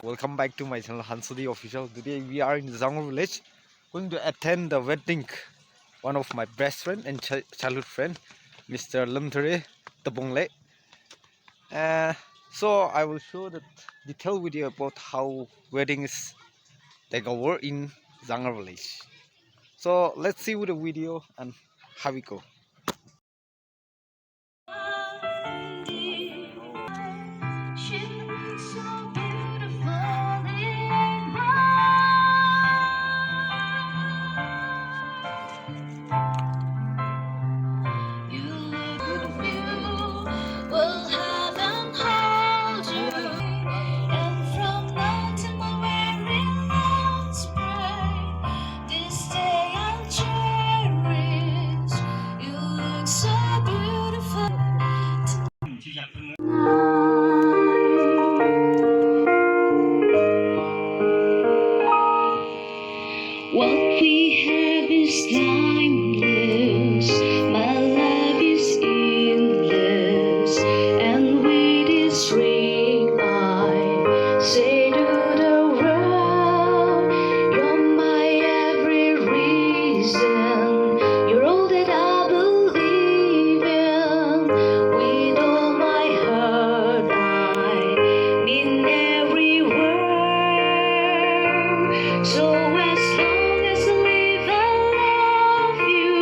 welcome back to my channel Hansudi Official. Today we are in Zangur village, going to attend the wedding one of my best friend and childhood friend, Mr. Lemtere Tabongle. So I will show the detailed video about how wedding is take over in Zangur village. So let's see with the video and how we go. What we have is timeless, my love is endless, and with this ring I say to the world, you're my every reason, you're all that I believe in, with all my heart I mean every word, so as long as I live I love you,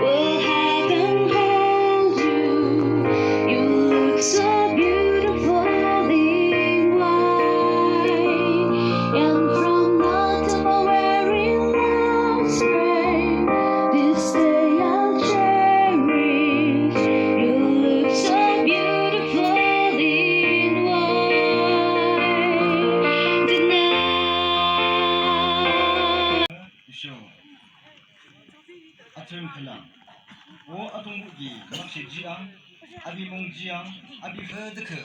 will hug and hold you, you look so beautiful in white, and from the time I'm wearing love spray, this day I'll cherish, you look so beautiful in white tonight. show atem khalang o atong bugi makse jiang abi mong jiang abi dekhe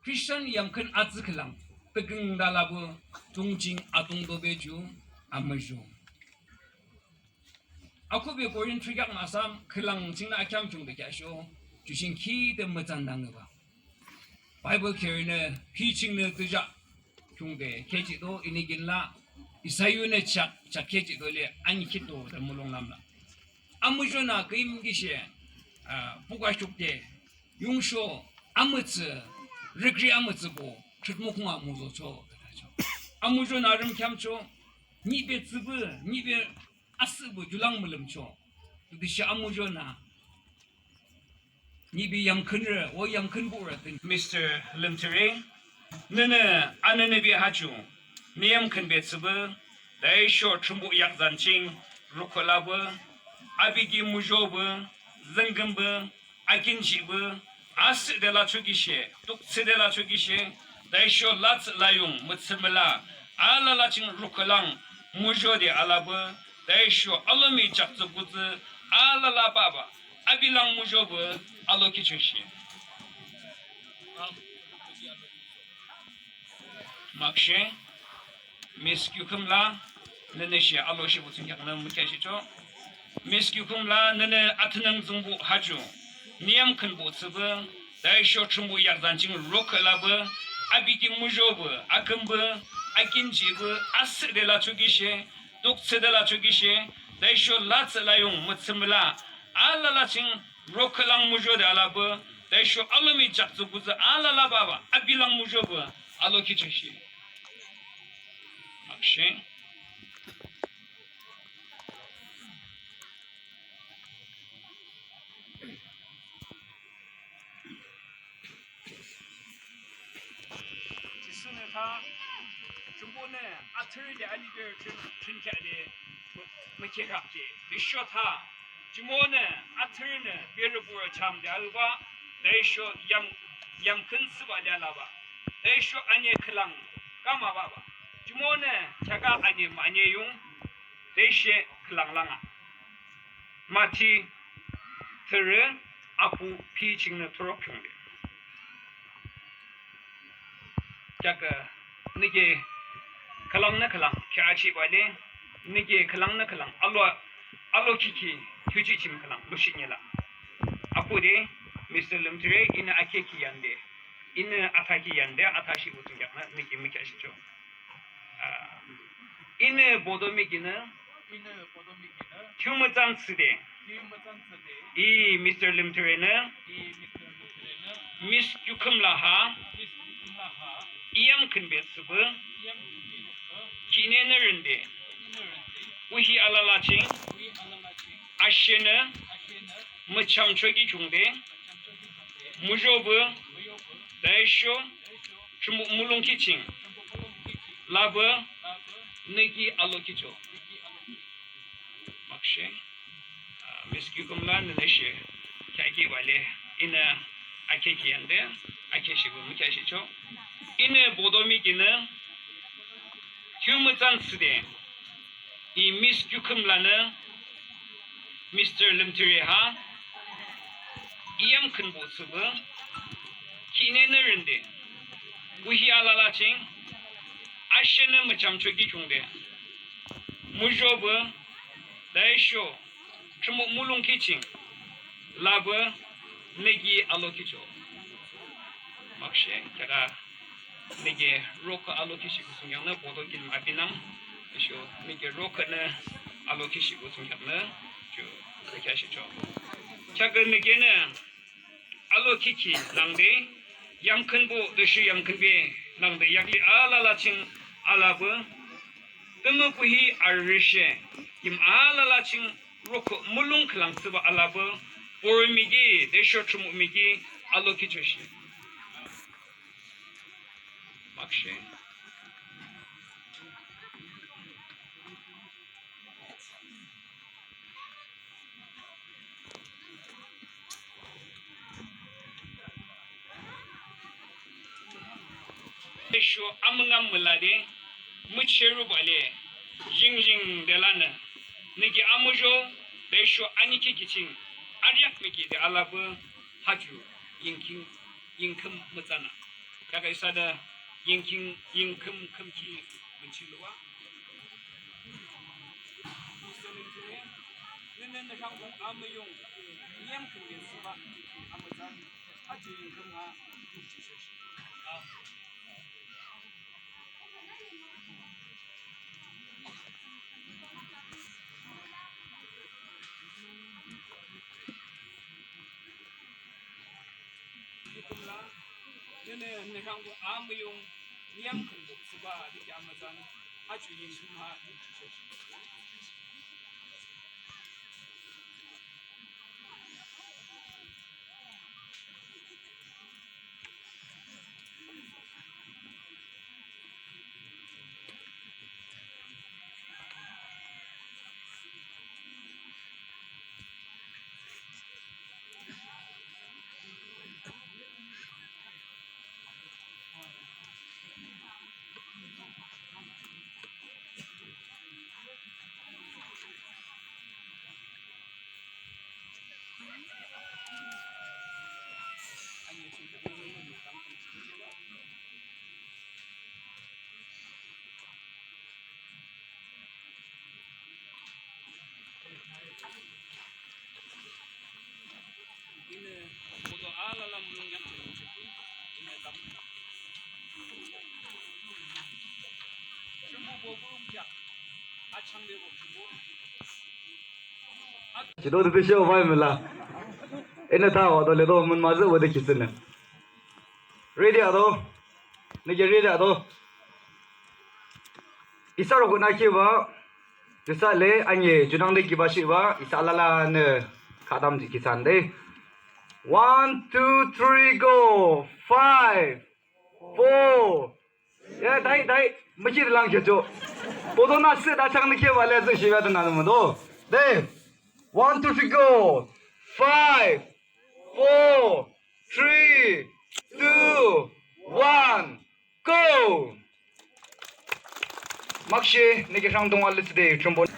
Christian yang kan azkelang tegeng dalabu tungjing atung dobeju amajo. Aku be korin trigak masam kelang jingna akyam chung de kasho jushin ki de mazandang ba. Bible carryne teaching ne tuja chung de keji do inigilla isayu ne chak keji do le ani kito de mulong lamla. Amajo na kim gishe buga chukde yungsho amutse regri amutsubo chutmokuma muzo cho amujo na름 kamcho nibe tsibu nibe asbu julang mulumcho dishi amujo na nibe yamkhunre wo yamkhunbura Mr. Lemtere nene anene bi hachu niyam khanbe tsibu daisho chumbu yak zanching rukolaba abigi mujoba zangamba akinjiba as de la chugishe tuk de la chugishe daisho lats layung mutsimala ala laching rukolang mujode alaba daisho alami chakzubuz ala la baba abilang mujoba aloki chushi makshe miskyukumla neneshi aloshi butun yakna mukashicho miskyukumla nene atnang zungbu haju niyam kanbu tsubu daisho chumbu yakzanching rokalaba abiki mujobu akambu akinjibu as de la chugishe dukse de la chugishe daisho lats layung mutsimla ala laching rokalang mujode alaba daisho alami jakzubuza ala la baba abilang mujobu aloki chushi makshe 타 중보는 아트르데 아니게 춘캬데 메케갑게 비쇼타 주모는 아트르는 베르부어 참데 알바 레이쇼 양큰 스바냐라바 레이쇼 아니 클랑 까마바바 주모는 제가 아니 마니용 레이셰 클랑랑아 마티 트르 아쿠 피칭네 트로평데 자가 니게 칼랑나 칼랑 캬치 바데 니게 칼랑나 칼랑 알로 키키 휴지침 칼랑 루시니라 아포데 미스터 름트레 인 아케키 양데 인 아타키 양데 아타시 부팅야나 니게 미카시죠 인 보도미기는 휴머잔스데 이 미스터 름트레는 미스 유컴라하 이암 큰베스브 기네너른데 우히 알라라칭 아시는 무참초기 중대 무조브 다이쇼 물롱키칭 라브 네기 알로키죠 막셰 미스키금란 네시 캬기 발레 이나 아케키한데 아케시부 무캬시죠 이네 보도미기는 휴무잔스데 이 미스큐컴라는 미스터 름트레하 이암 큰 모습은 키네너른데 우히알라라칭 아시는 무참초기 중대 무조브 다이쇼 주모 물롱키칭 라브 네기 알로키죠 막시 제가 네게 로크 알로키시고 승양나 보도길 마비낭 쇼 네게 로크는 알로키시고 승양나 저 그렇게 하시죠. 자, 그 네게는 알로키키 랑데 양큰보 드시 양큰베 랑데 약리 알라라칭 알라브 뜨무쿠히 아르셰 김 알라라칭 로크 물롱 클랑스바 알라브 오르미기 데쇼츠무미기 알로키초시 막시 데쇼 아무감 물라데 무체루 발레 징징 데라나 니기 아무조 데쇼 아니키 기칭 아리악 미기 데 알라브 하주 잉금 무자나 다가 있어다 잉금 금키 문칠로와 무슬림들의 눈는 상공 아무용 이양 금게 수바 아무잔 하주 잉금하 육지셔시 너는 내가고 아무용 니양큰도 수바 이렇게 아마잔 아주 인금하 육지셔시 ini modo ala lam lungyang ini tam semua bobong ya acang bebo chỉ đôi thì siêu vai mình là em đã thao rồi đó mình mà giữ với cái chuyện này ready à đâu này giờ ready à đâu isa rồi cũng nói kia vợ isa lệ anh ấy chúng đang đi kia bác sĩ vợ isa la la nè khá đam gì kia sàn đây 1 2 3 go 5 4 yeah đấy đấy mấy chị làm kiểu chỗ bố tôi nói sự đã chẳng được kia vào lẽ sự gì vậy nào mà đâu đây 1 2 3 go 5 4 3 2 1 go Maxi nige sang dong al today trombone